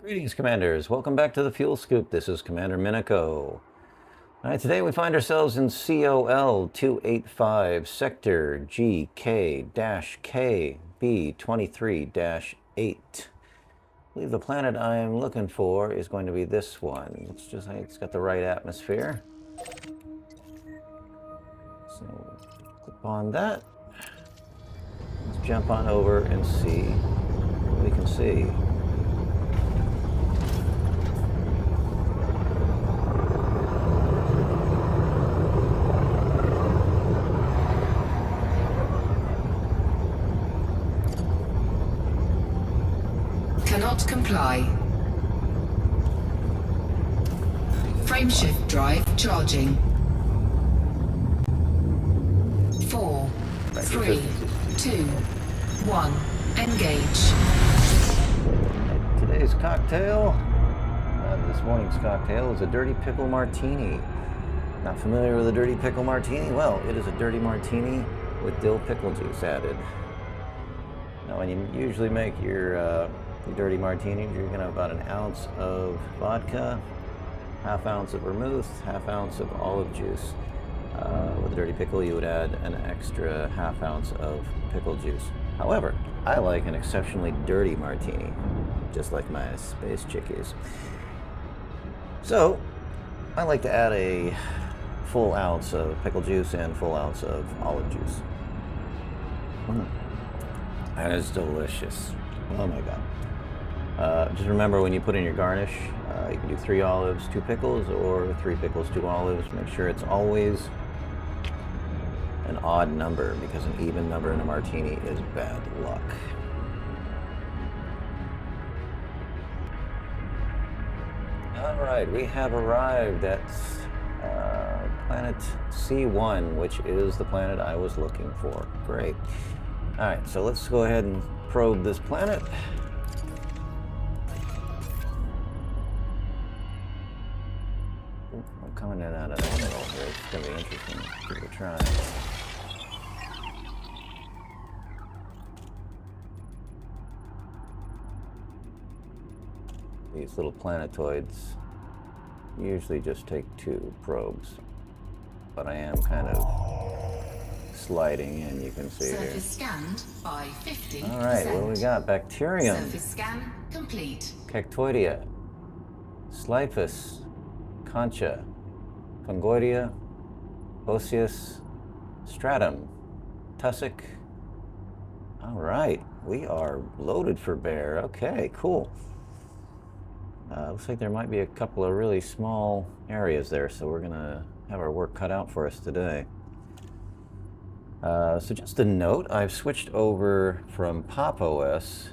Greetings, Commanders. Welcome back to the Fuel Scoop. This is Commander Minico. All right, today we find ourselves in COL 285, Sector GK-K B23-8. I believe the planet I am looking for is going to be this one. It's got the right atmosphere. So, click on that. Let's jump on over and see what we can see. Cannot comply. Frameshift drive charging. 4, 3, 2, 1. Engage. Today's cocktail, this morning's cocktail, is a dirty pickle martini. Not familiar with a dirty pickle martini? Well, it is a dirty martini with dill pickle juice added. Now, when you usually make your dirty martinis, you're going to have about an ounce of vodka, half ounce of vermouth, half ounce of olive juice. With a dirty pickle, you would add an extra half ounce of pickle juice. However, I like an exceptionally dirty martini, just like my space chickies. So, I like to add a full ounce of pickle juice and full ounce of olive juice. And it's delicious. Oh my God. Just remember, when you put in your garnish, you can do 3 olives, 2 pickles, or 3 pickles, 2 olives. Make sure it's always an odd number, because an even number in a martini is bad luck. All right, we have arrived at planet C1, which is the planet I was looking for. Great. All right, so let's go ahead and probe this planet. I'm coming in out of the middle here. It's going to be interesting to give it a try. These little planetoids usually just take 2 probes, but I am kind of sliding in, you can see here. Surface scanned by 50%. All right, what do we got? Bacterium. Surface scan complete. Cactoidea, Sliphus, Concha, Fungoidea, Osseous, Stratum, Tussock. All right, we are loaded for bear. Okay, cool. Looks like there might be a couple of really small areas there, so we're gonna have our work cut out for us today. So just a note, I've switched over from Pop OS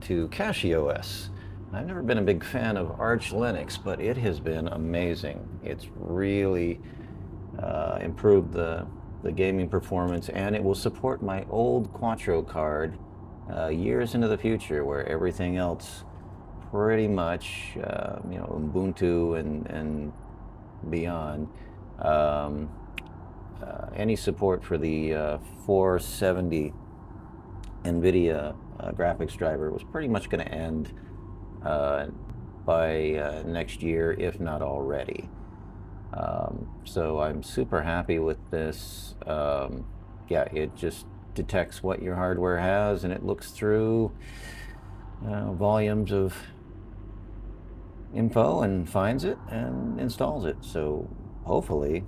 to CachyOS. I've never been a big fan of Arch Linux, but it has been amazing. It's really improved the gaming performance, and it will support my old Quattro card years into the future, where everything else pretty much, you know, Ubuntu and beyond. Any support for the 470 NVIDIA graphics driver was pretty much going to end by next year, if not already. So I'm super happy with this. Yeah, it just detects what your hardware has, and it looks through volumes of info and finds it and installs it. So hopefully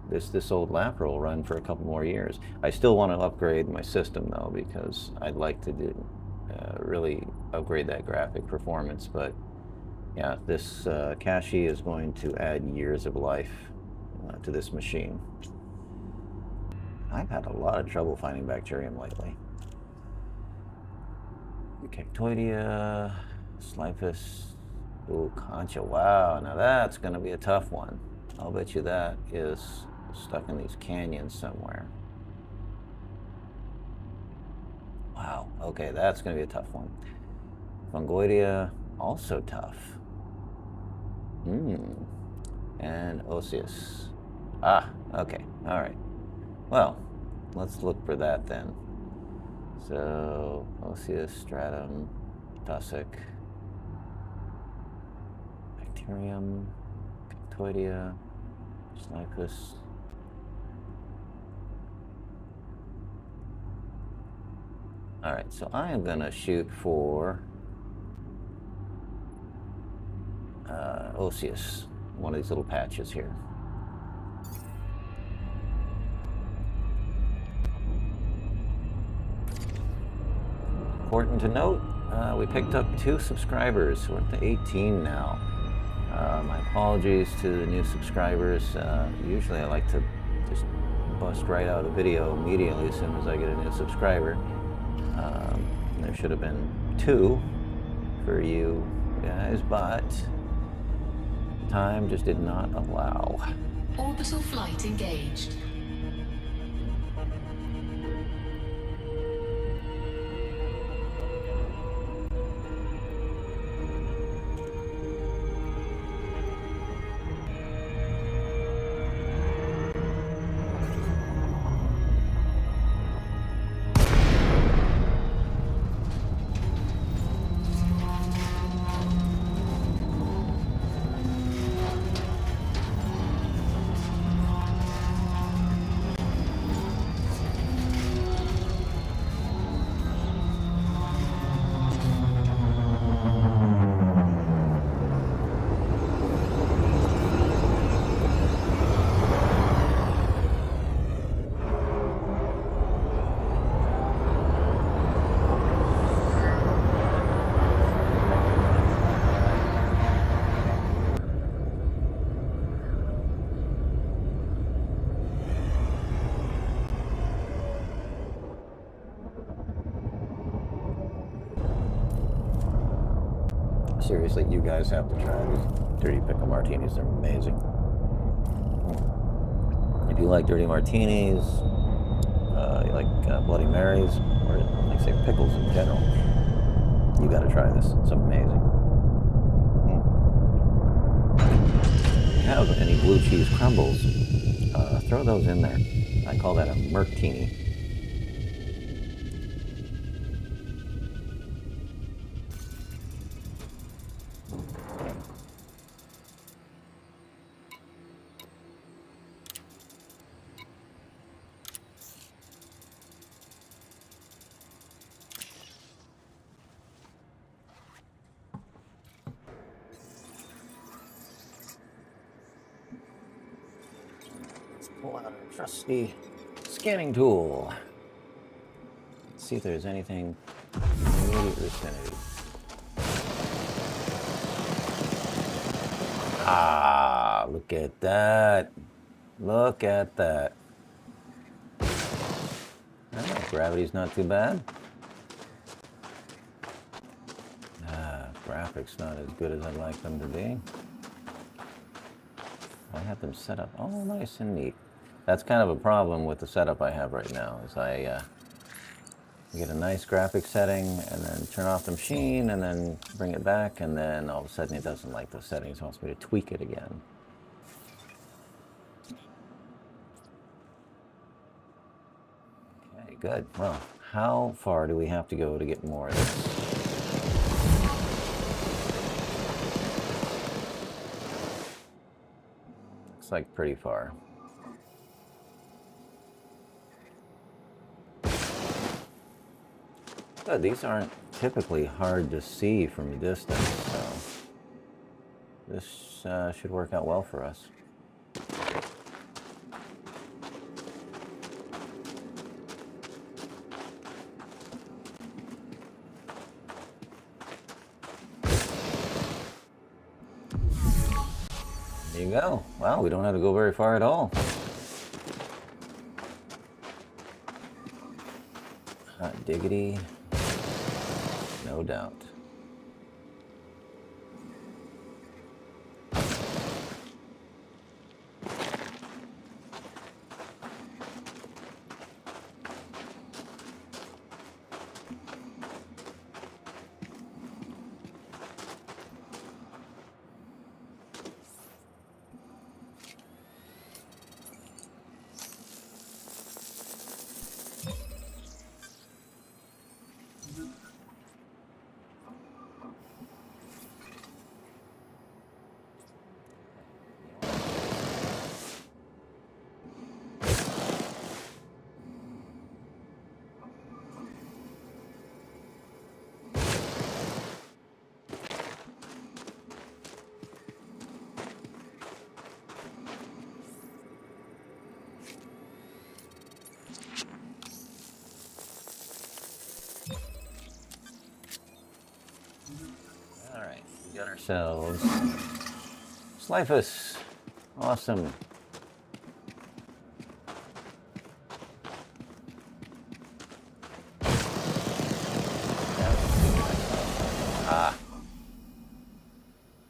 this old laptop will run for a couple more years. I still want to upgrade my system though, because I'd like to do really upgrade that graphic performance. But yeah, this Cachy is going to add years of life to this machine. I've had a lot of trouble finding bacterium lately. Cactoidea, Sliphus, ooh, Concha. Wow, now that's going to be a tough one. I'll bet you that is stuck in these canyons somewhere. Wow, okay, that's going to be a tough one. Fungoidea, also tough. And Osseous. Ah, okay, all right. Well, let's look for that then. So, Osseous, Stratum, Tussock. Curium, Pictoidea, Slycus. Alright, so I am gonna shoot for Osseous, one of these little patches here. Important to note, we picked up 2 subscribers. We're up to 18 now. My apologies to the new subscribers. Usually I like to just bust right out a video immediately as soon as I get a new subscriber. There should have been 2 for you guys, but time just did not allow. Orbital flight engaged. Seriously, you guys have to try these dirty pickle martinis. They're amazing. If you like dirty martinis, you like Bloody Marys, or like say pickles in general, you got to try this. It's amazing. If you have any blue cheese crumbles, throw those in there. I call that a martini. Pull out our trusty scanning tool. Let's see if there's anything in the immediate vicinity. Ah, look at that. Look at that. Oh, gravity's not too bad. Graphics not as good as I'd like them to be. I have them set up all nice and neat. That's kind of a problem with the setup I have right now, is I get a nice graphic setting and then turn off the machine and then bring it back, and then all of a sudden it doesn't like those settings. It wants me to tweak it again. Okay, good. Well, how far do we have to go to get more of this? Looks like pretty far. Good, these aren't typically hard to see from a distance, so this should work out well for us. There you go. Wow, we don't have to go very far at all. Hot diggity. No doubt. got ourselves Sliphus. Awesome. Ah.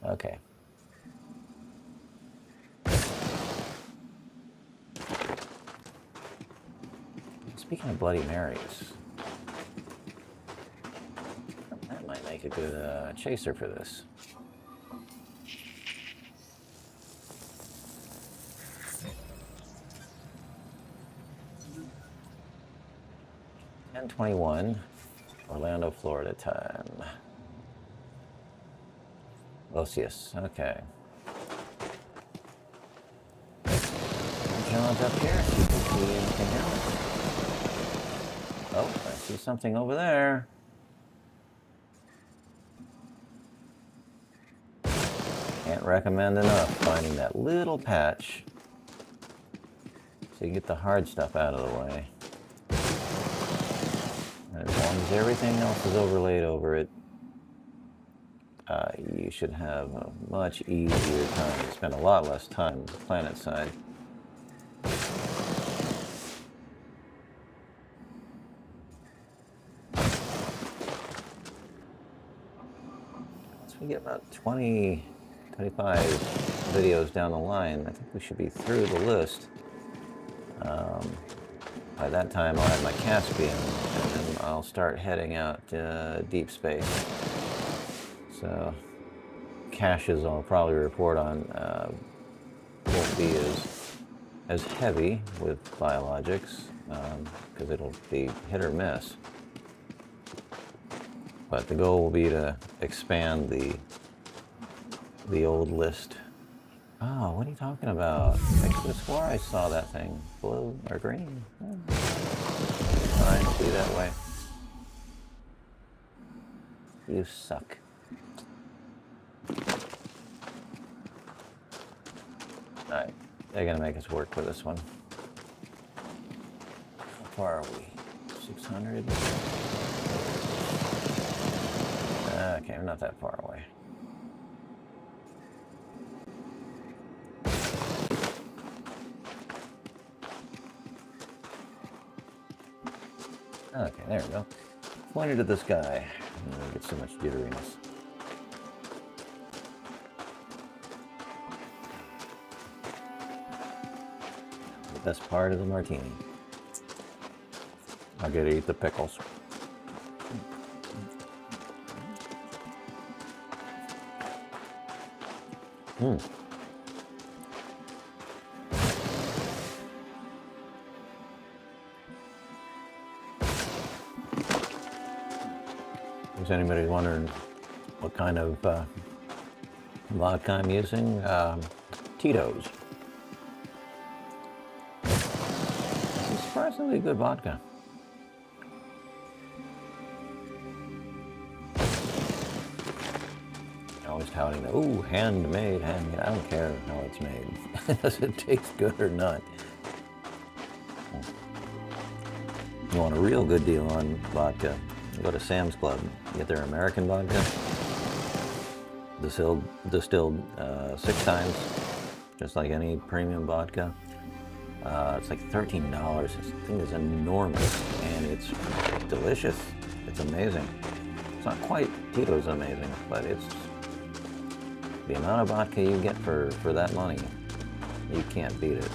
Okay. Speaking of Bloody Marys, that might make a good chaser for this. $10:21, Orlando, Florida time. Osius, okay. Jump up here, see if we see anything else. Oh, I see something over there. Can't recommend enough finding that little patch so you get the hard stuff out of the way. And as long as everything else is overlaid over it, you should have a much easier time. You spend a lot less time on the planet side. Once we get about 20, 25 videos down the line, I think we should be through the list. By that time, I'll have my Caspian, and then I'll start heading out deep space. So, caches I'll probably report on won't be as heavy with biologics, because it'll be hit or miss. But the goal will be to expand the old list. Oh, what are you talking about? Exploratory, I saw that thing. Blue or green? Oh. Fine, be that way. You suck. Alright, they're gonna make us work for this one. How far are we? 600? Okay, we're not that far away. Okay, there we go. Pointed at this guy. I get so much jitteriness. The best part of the martini. I get to eat the pickles. If anybody's wondering what kind of vodka I'm using, Tito's. It's surprisingly good vodka. Always touting that, ooh, handmade. I don't care how it's made. Does it taste good or not? You want a real good deal on vodka, go to Sam's Club. Get their American vodka. Distilled 6 times, just like any premium vodka. It's like $13. This thing is enormous, and it's delicious. It's amazing. It's not quite Tito's amazing, but it's the amount of vodka you get for that money. You can't beat it.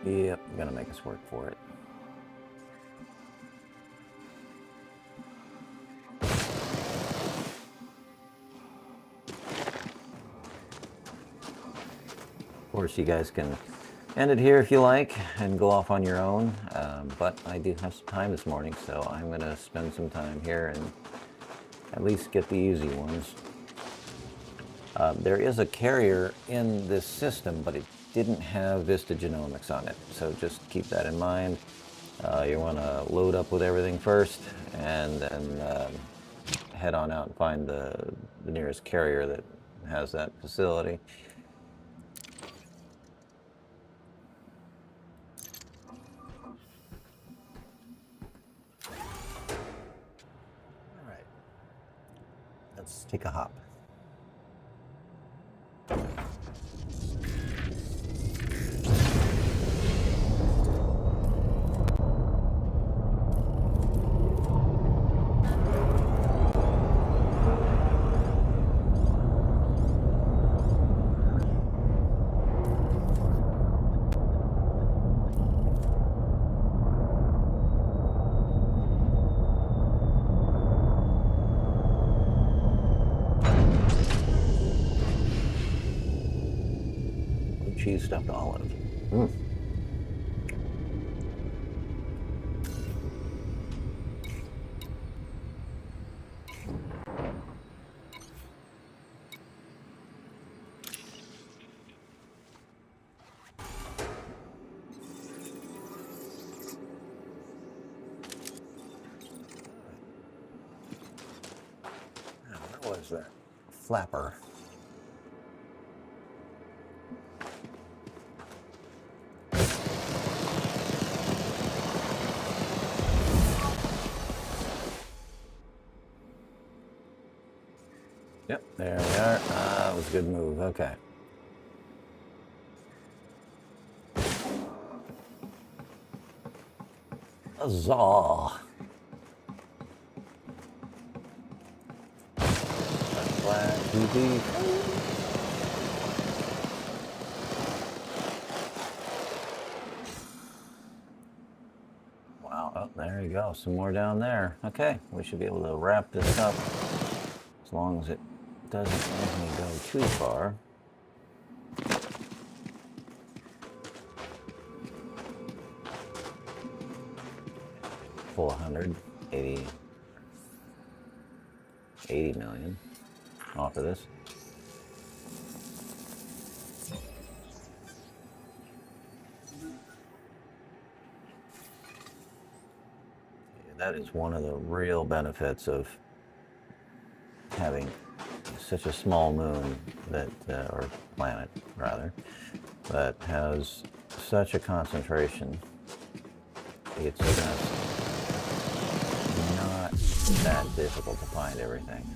Yep, gonna make us work for it. Of course, you guys can end it here if you like and go off on your own, but I do have some time this morning, so I'm going to spend some time here and at least get the easy ones. There is a carrier in this system, but it didn't have Vista Genomics on it, so just keep that in mind. You want to load up with everything first and then head on out and find the nearest carrier that has that facility. Let's take a hop. Cheese stuffed olive. Mm. What was that? Flapper. Yep, there we are. That was a good move. Okay. Huzzah! Black TV. Wow, oh, there you go. Some more down there. Okay, we should be able to wrap this up as long as it doesn't make me go too far. Full 180 million off of this. That is one of the real benefits of having such a small moon that, or planet rather, that has such a concentration. It's just not that difficult to find everything.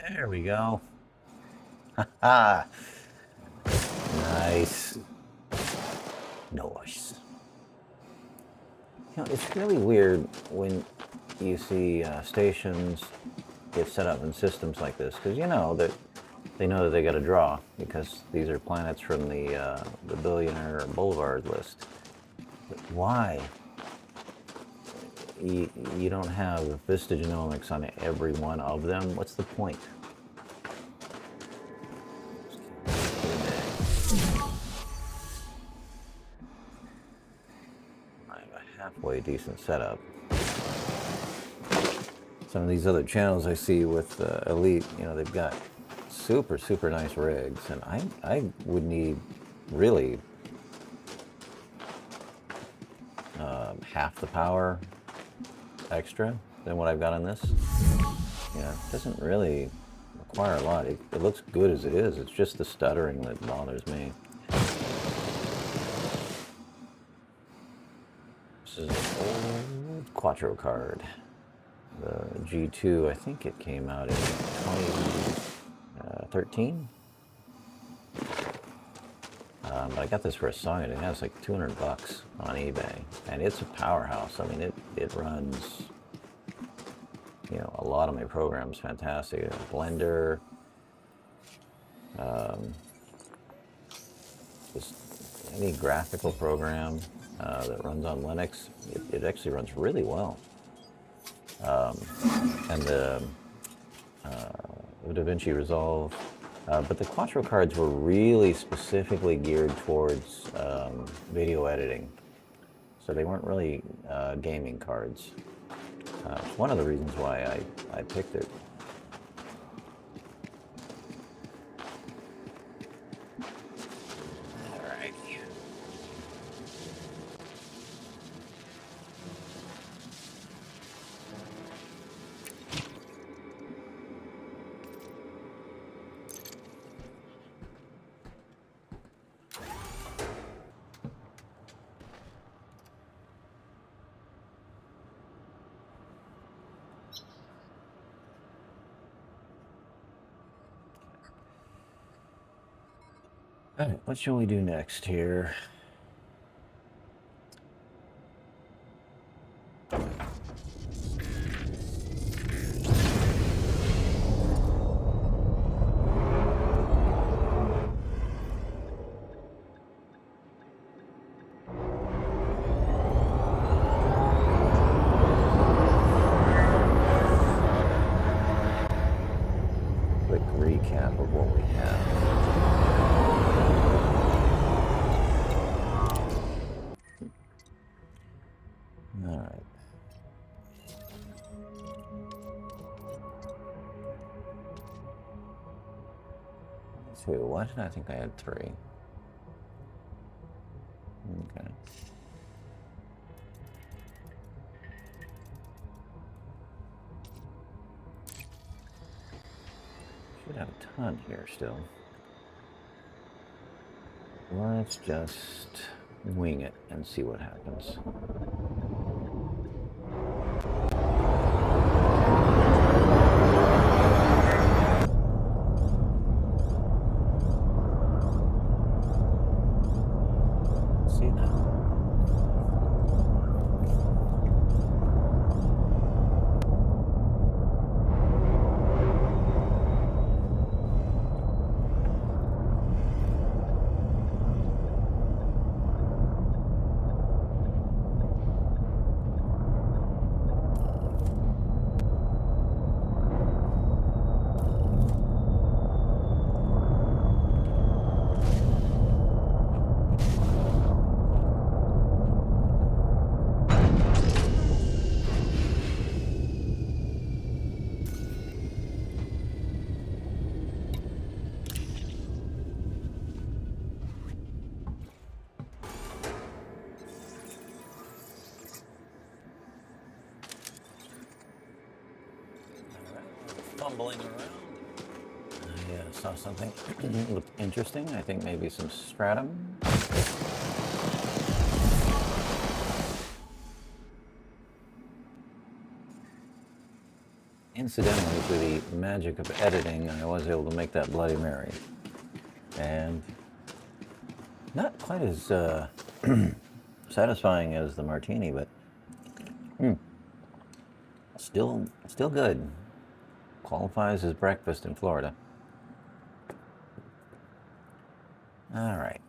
There we go. Ha! Nice. Nice. You know, it's really weird when you see stations get set up in systems like this, because you know that they know that they got to draw, because these are planets from the billionaire boulevard list. But why? You don't have vistagenomics on every one of them. What's the point? I have a halfway decent setup. Some of these other channels I see with Elite, you know, they've got super nice rigs, and I would need really half the power extra than what I've got on this. You know, it doesn't really require a lot. It looks good as it is. It's just the stuttering that bothers me. This is an old Quattro card. The G2, I think it came out in 2013. But I got this for a song, and it has like $200 on eBay, and it's a powerhouse. I mean, it runs, you know, a lot of my programs fantastic. Blender, just any graphical program that runs on Linux, it actually runs really well. And the DaVinci Resolve. But the Quattro cards were really specifically geared towards video editing. So they weren't really gaming cards. It's one of the reasons why I picked it. Alright. Alright, what shall we do next here? Quick recap of what we have. All right. Two. Why did I think I had three? Okay. Should have a ton here still. Let's just wing it and see what happens. See now. Fumbling around. I saw something looked interesting. I think maybe some stratum. Incidentally, through the magic of editing, I was able to make that Bloody Mary. And not quite as satisfying as the martini, but still good. Qualifies as breakfast in Florida. All right.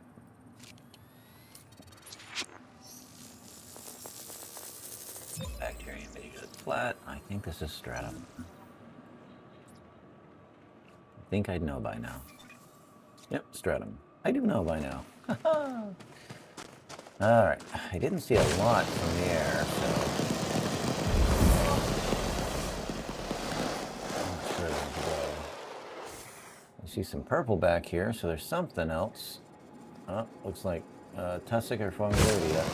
Bacterium good flat. I think this is stratum. I think I'd know by now. Yep, stratum. I do know by now. All right. I didn't see a lot from the air, so. I see some purple back here, so there's something else. Oh, looks like tussock or Fonglivia.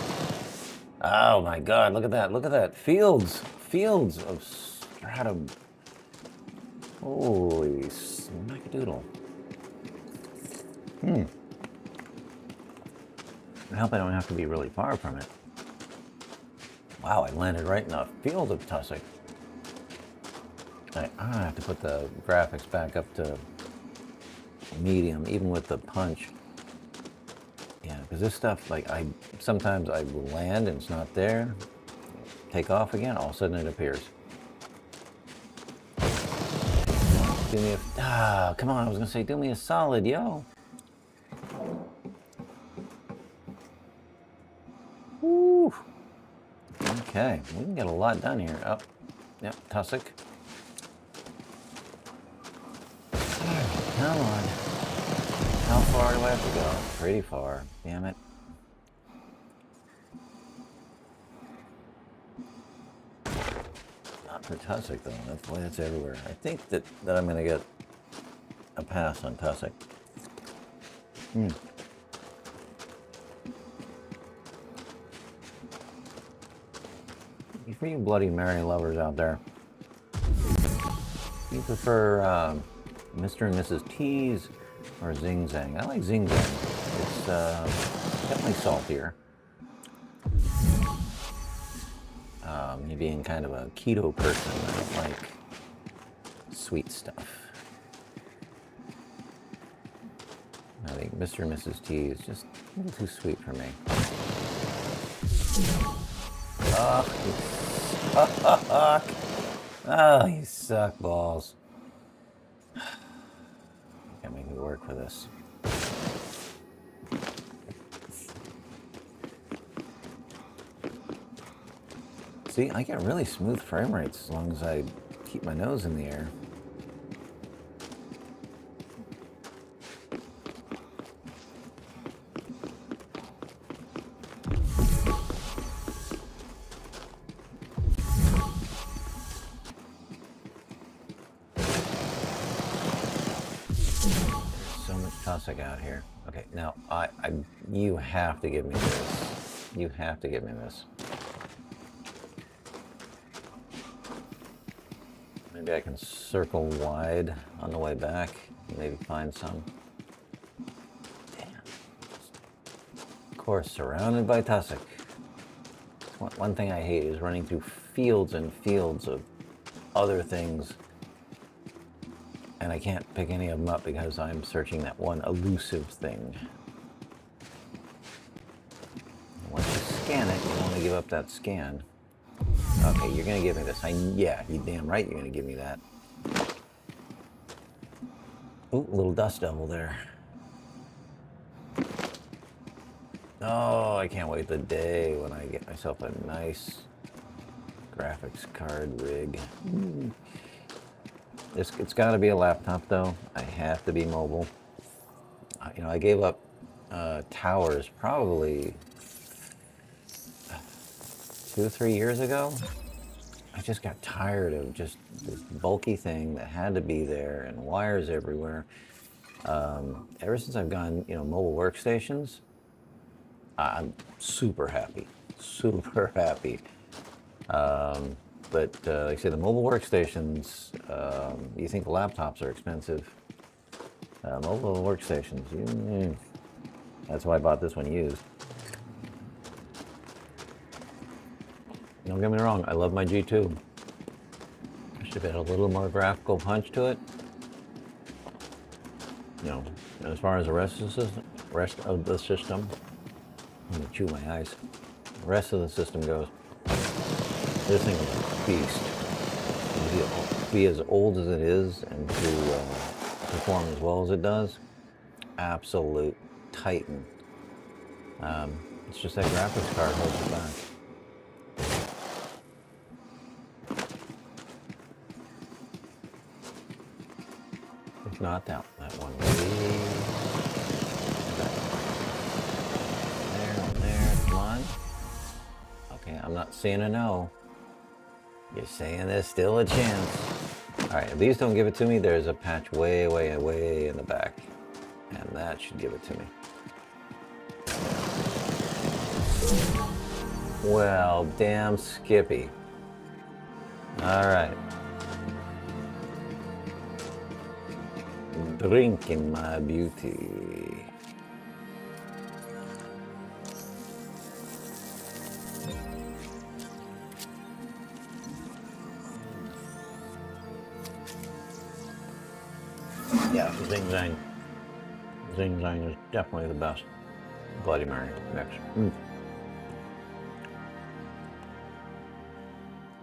Oh my God! Look at that! Look at that! Fields of stratum. Holy smackadoodle! I hope I don't have to be really far from it. Wow! I landed right in a field of tussock. I have to put the graphics back up to medium, even with the punch. Yeah, because this stuff, like, sometimes I will land and it's not there. Take off again, all of a sudden it appears. Do me a, come on, I was gonna say, do me a solid, yo. Woo. Okay, we can get a lot done here. Oh, yep, tussock. Come on. How far do I have to go? Pretty far. Damn it. Not for tussock, though. That's everywhere. I think that I'm going to get a pass on tussock. For you Bloody Mary lovers out there, you prefer Mr. and Mrs. T's or Zing Zang? I like Zing Zang. It's definitely saltier. Me being kind of a keto person, I don't like sweet stuff. I think Mr. and Mrs. T is just a little too sweet for me. Oh, you suck. Oh, you suck balls. Can't make me work for this. See, I get really smooth frame rates as long as I keep my nose in the air. So much tussock out here. Okay, now you have to give me this. You have to give me this. Maybe I can circle wide on the way back and maybe find some. Damn. Of course, surrounded by tussock. One thing I hate is running through fields and fields of other things, and I can't pick any of them up because I'm searching that one elusive thing. Once you scan it, you want to give up that scan. Okay, you're gonna give me this. Yeah, you damn right you're gonna give me that. Ooh, a little dust devil there. Oh, I can't wait the day when I get myself a nice graphics card rig. It's got to be a laptop though. I have to be mobile. You know, I gave up towers probably 2 or 3 years ago. I just got tired of just this bulky thing that had to be there and wires everywhere. Ever since I've gone, you know, mobile workstations, I'm super happy, super happy. But like I say, the mobile workstations, you think the laptops are expensive. Mobile workstations, that's why I bought this one used. Don't get me wrong, I love my G2. I should have had a little more graphical punch to it. You know, as far as the rest of the system, I'm gonna chew my eyes. The rest of the system goes, this thing is a beast. To be as old as it is and to perform as well as it does, absolute titan. It's just that graphics card holds it back. If not that one. There, come on. Okay, I'm not saying a no. You're saying there's still a chance. Alright, if these don't give it to me, there's a patch way, way, way in the back. And that should give it to me. Well, damn Skippy. Alright. Drinking my beauty. Yeah, Zing Zang is definitely the best Bloody Mary mix.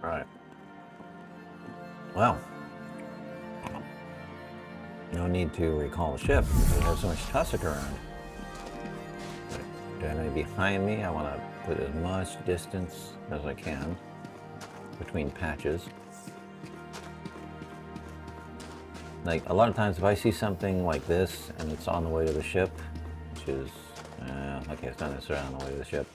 Right. Well, no need to recall the ship because it has so much tussock around. Directly behind me, I want to put as much distance as I can between patches. Like, a lot of times if I see something like this and it's on the way to the ship, which is, okay, it's not necessarily on the way to the ship,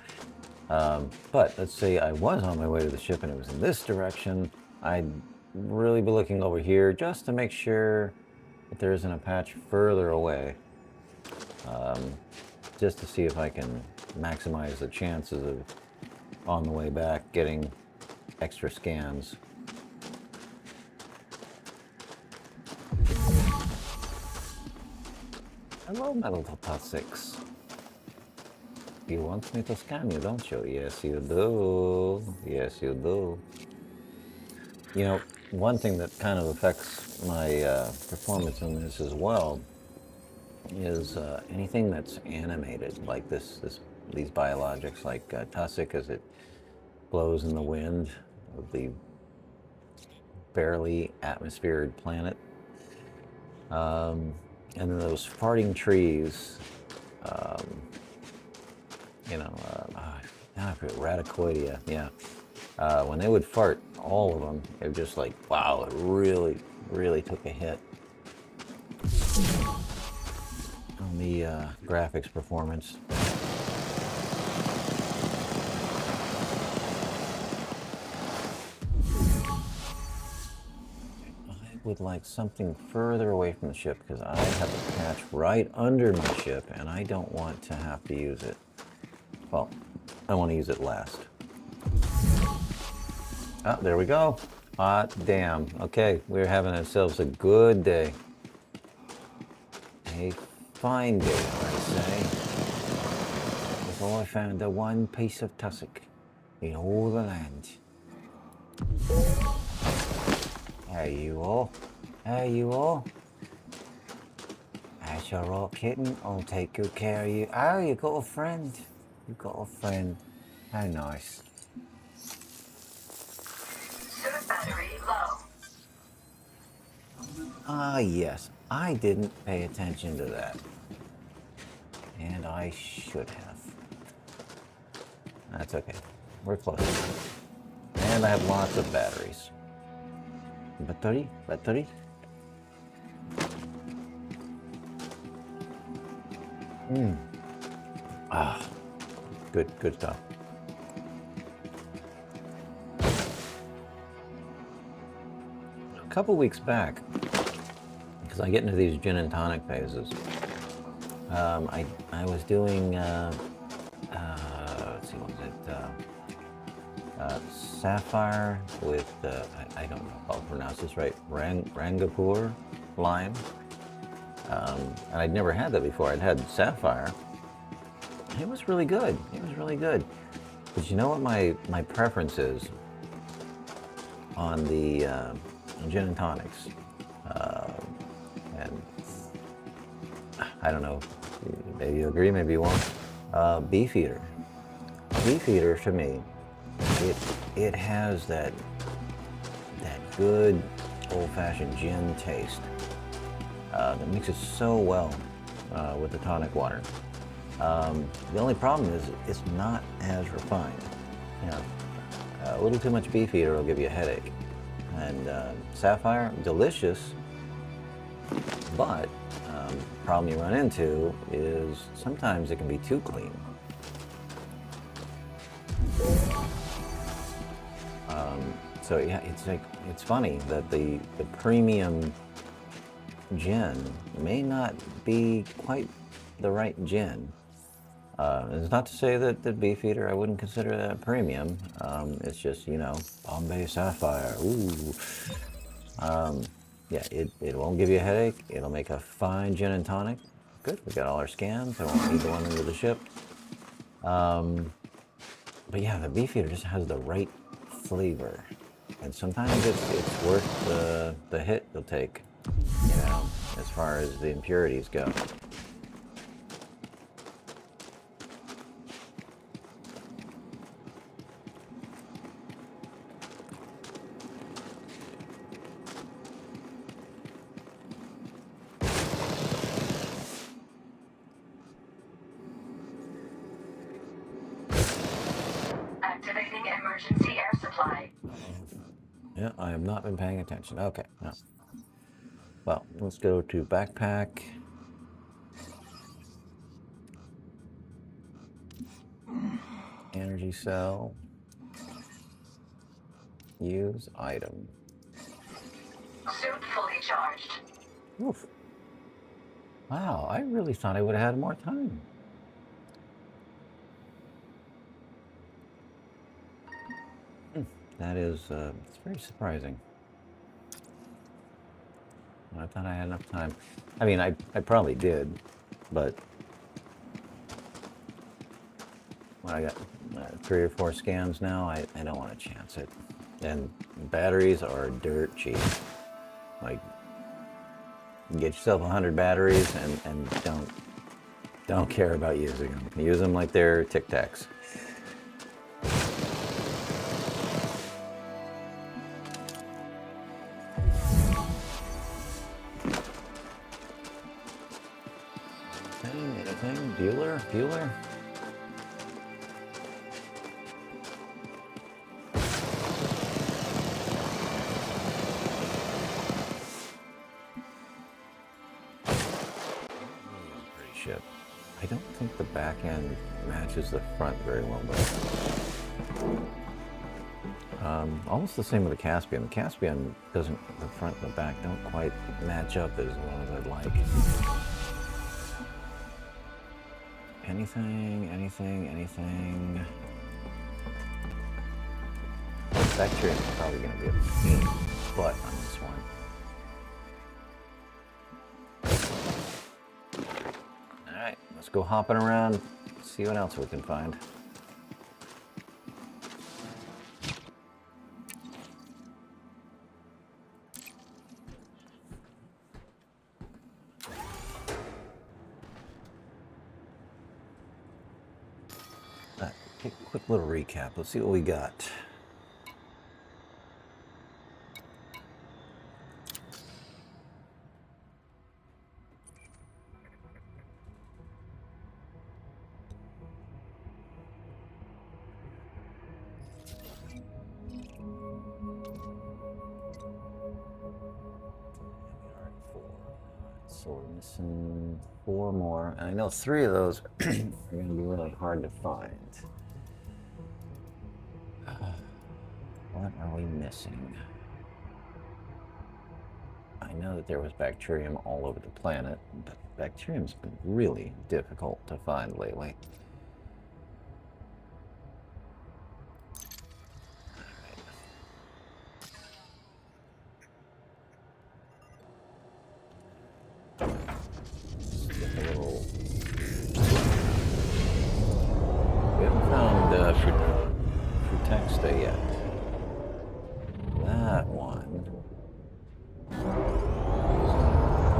but let's say I was on my way to the ship and it was in this direction, I'd really be looking over here just to make sure that there isn't a patch further away, just to see if I can maximize the chances of, on the way back, getting extra scans. Hello, Metal Top 6. You want me to scan you, don't you? Yes, you do. Yes, you do. You know, one thing that kind of affects my performance in this as well is anything that's animated, like these biologics, like tussock as it blows in the wind of the barely atmosphered planet. And then those farting trees, you know, radicoidea, yeah. When they would fart, all of them, it was just like, wow, it really, really took a hit on the graphics performance. I would like something further away from the ship because I have a patch right under my ship and I don't want to have to use it. Well, I want to use it last. Oh, there we go. Hot damn. Okay, we're having ourselves a good day. A fine day, I say. Because I found the one piece of tussock in all the land. Hey, you all. Hey, you all. That's your right, kitten. I'll take good care of you. Oh, you got a friend. You got a friend. How nice. Suit battery low. Ah, yes. I didn't pay attention to that. And I should have. That's okay. We're close. And I have lots of batteries. Battery. Ah, good stuff. A couple weeks back, because I get into these gin and tonic phases, I was doing, let's see, what was it? Sapphire with, I don't know if I'll pronounce this right, Rangapur lime. And I'd never had that before. I'd had sapphire. It was really good. It was really good. But you know what my preference is on the gin and tonics? And I don't know, maybe you agree, maybe you won't. Beefeater. Beefeater, to me, it has that good old-fashioned gin taste that mixes so well with the tonic water. The only problem is it's not as refined. You know, a little too much Beefeater will give you a headache. And Sapphire, delicious, but problem you run into is sometimes it can be too clean. So yeah, it's funny that the premium gin may not be quite the right gin. It's not to say that the Beefeater, I wouldn't consider that premium. It's just, you know, Bombay Sapphire. Ooh. Yeah, it won't give you a headache. It'll make a fine gin and tonic. Good, we got all our scans. I won't need the one under the ship. But yeah, the Beefeater just has the right flavor. And sometimes it's worth the hit you'll take, you know, as far as the impurities go. Activating emergency air supply. Yeah, I have not been paying attention. Okay, no. Well, let's go to backpack. Energy cell. Use item. Suit fully charged. Oof. Wow, I really thought I would have had more time. That is, it's very surprising. I thought I had enough time. I mean, I probably did, but when I got 3 or 4 scans now, I don't want to chance it. And batteries are dirt cheap. Like, Get yourself 100 batteries and don't care about using them. Use them like they're Tic Tacs. Anything? Bueller? Ship. I don't think the back end matches the front very well, though. Almost the same with the Caspian. The Caspian doesn't, the front and the back don't quite match up as well as I'd like. Anything. Bacteria is probably going to be a pain butt on this one. Alright, let's go hopping around, see what else we can find. Take a quick little recap. Let's see what we got. So we're missing 4 more, and I know 3 of those are going to be really hard to find. What are we missing? I know that there was bacterium all over the planet, but bacterium's been really difficult to find lately. We haven't found Frutexta yet. That one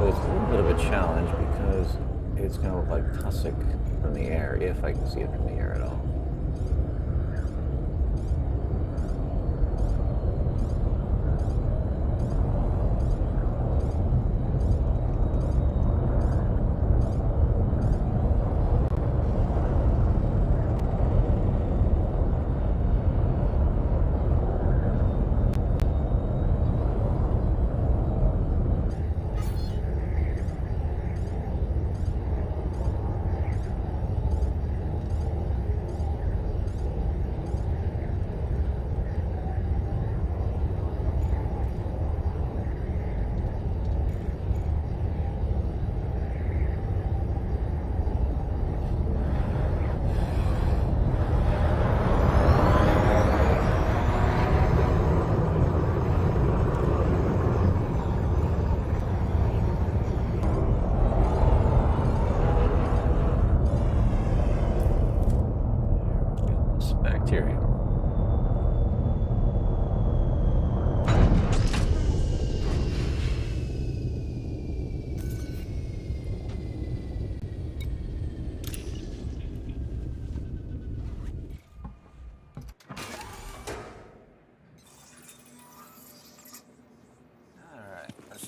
was a little bit of a challenge because it's going to look like tussock from the air, if I can see it from the air at all.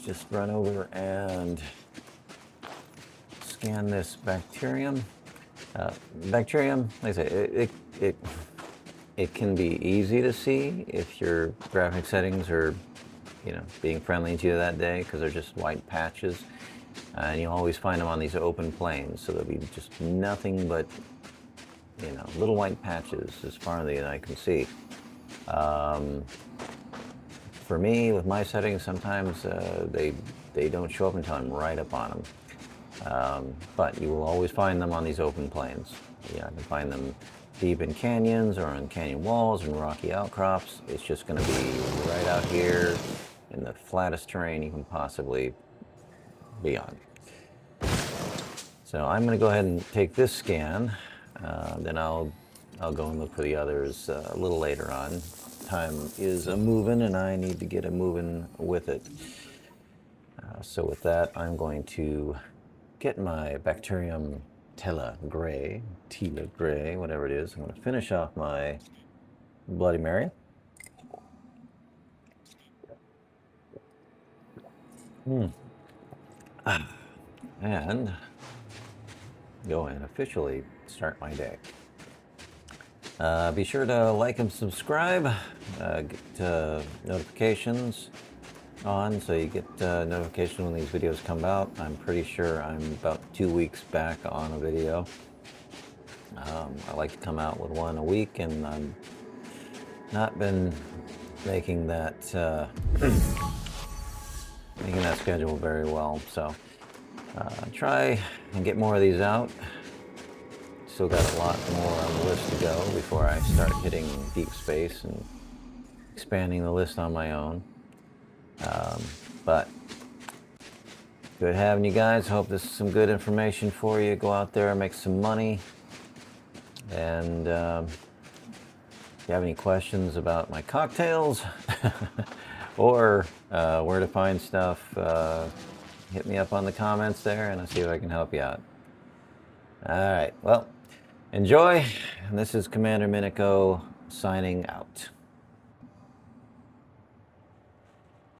Just run over and scan this bacterium. Bacterium, like I say, it can be easy to see if your graphic settings are, being friendly to you that day, because they're just white patches, and you always find them on these open planes. So there'll be just nothing but, little white patches as far as I can see. For me, with my settings, sometimes they don't show up until I'm right up on them. But you will always find them on these open plains. I can find them deep in canyons or on canyon walls and rocky outcrops. It's just going to be right out here in the flattest terrain you can possibly be on. So I'm going to go ahead and take this scan. Then I'll go and look for the others a little later on. Time is a moving, and I need to get a moving with it. So with that, I'm going to get my Bacterium Tela Gray, whatever it is. I'm going to finish off my Bloody Mary. And go and officially start my day. Be sure to like and subscribe, get notifications on so you get notification when these videos come out. I'm pretty sure I'm about 2 weeks back on a video. I like to come out with one a week, and I've not been making that schedule very well. So try and get more of these out. Still got a lot more on the list to go before I start hitting deep space and expanding the list on my own. But good having you guys. Hope this is some good information for you. Go out there, make some money. And if you have any questions about my cocktails or where to find stuff, hit me up on the comments there and I'll see if I can help you out. All right, well, enjoy. And this is Commander Minico signing out.